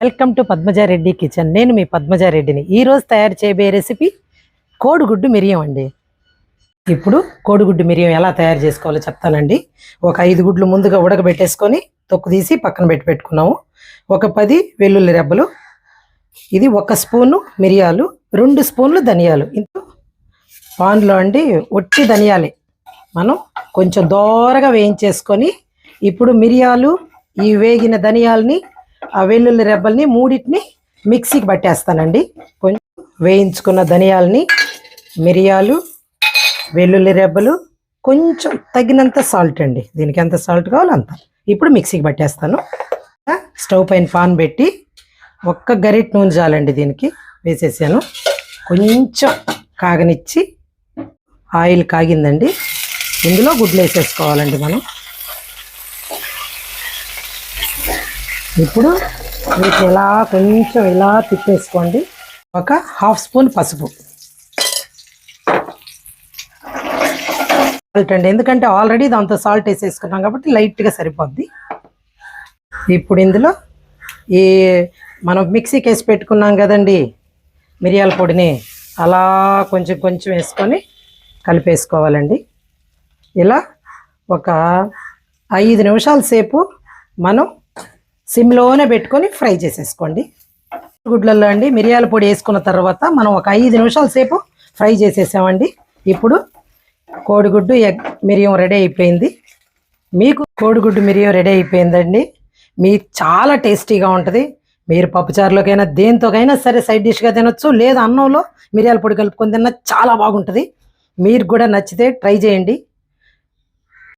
Welcome to Padmaja Reddy kitchen. నేను మీ పద్మజారెడ్డిని. ఈరోజు తయారు చేయబోయే రెసిపీ కోడిగుడ్డు మిరియం అండి. ఇప్పుడు కోడిగుడ్డు మిరియం ఎలా తయారు చేసుకోవాలో చెప్తానండి. ఒక 5 గుడ్లు ముందుగా ఉడకబెట్టేసుకొని తొక్కు తీసి పక్కన పెట్టుకున్నాము. ఒక 10 వెల్లుల్లి రెబ్బలు, ఇది 1 స్పూను మిరియాలు, 2 స్పూన్లు ధనియాలు. ఇంత పాన్లో అండి ఒట్టి ధనియాలే మనం కొంచెం దోరగా వేయించేసుకొని, ఇప్పుడు మిరియాలు ఈ వేగిన ధనియాలని ఆ వెల్లుల్లి రెబ్బల్ని మూడింటిని మిక్సీకి పట్టేస్తానండి. కొంచెం వేయించుకున్న ధనియాలని, మిరియాలు, వెల్లుల్లి రెబ్బలు, కొంచెం తగినంత సాల్ట్ అండి, దీనికి ఎంత సాల్ట్ కావాలో అంత. ఇప్పుడు మిక్సీకి పట్టేస్తాను. స్టవ్ పైన పాన్ పెట్టి 1 గరిటె నూనె చాలండి దీనికి వేసేసాను. కొంచెం కాగనిచ్చి ఆయిల్ కాగిందండి, ఇందులో గుడ్లు వేసేసుకోవాలండి మనం. ఇప్పుడు వీటిని ఇలా కొంచెం ఇలా తిప్పేసుకోండి. ఒక 1/2 స్పూన్ పసుపు, సాల్ట్ అండి, ఎందుకంటే ఆల్రెడీ దాంతో సాల్ట్ వేసేసుకున్నాం కాబట్టి లైట్గా సరిపోద్ది. ఇప్పుడు ఇందులో ఈ మనం మిక్సీకి వేసి పెట్టుకున్నాం కదండి మిరియాల పొడిని, అలా కొంచెం కొంచెం వేసుకొని కలిపేసుకోవాలండి. ఇలా ఒక 5 నిమిషాల సేపు మనం సిమ్లోనే పెట్టుకొని ఫ్రై చేసేసుకోండి. గుడ్లలో అండి మిరియాల పొడి వేసుకున్న తర్వాత మనం ఒక 5 నిమిషాల సేపు ఫ్రై చేసేసామండి. ఇప్పుడు కోడిగుడ్డు మిరియం రెడీ అయిపోయింది. మీకు కోడిగుడ్డు మిరియం రెడీ అయిపోయిందండి. మీకు చాలా టేస్టీగా ఉంటుంది. మీరు పప్పుచారులోకైనా దేంతోకైనా సరే సైడ్ డిష్గా తినొచ్చు, లేదా అన్నంలో మిరియాల పొడి కలుపుకొని తిన్నా చాలా బాగుంటుంది. మీరు కూడా నచ్చితే ట్రై చేయండి.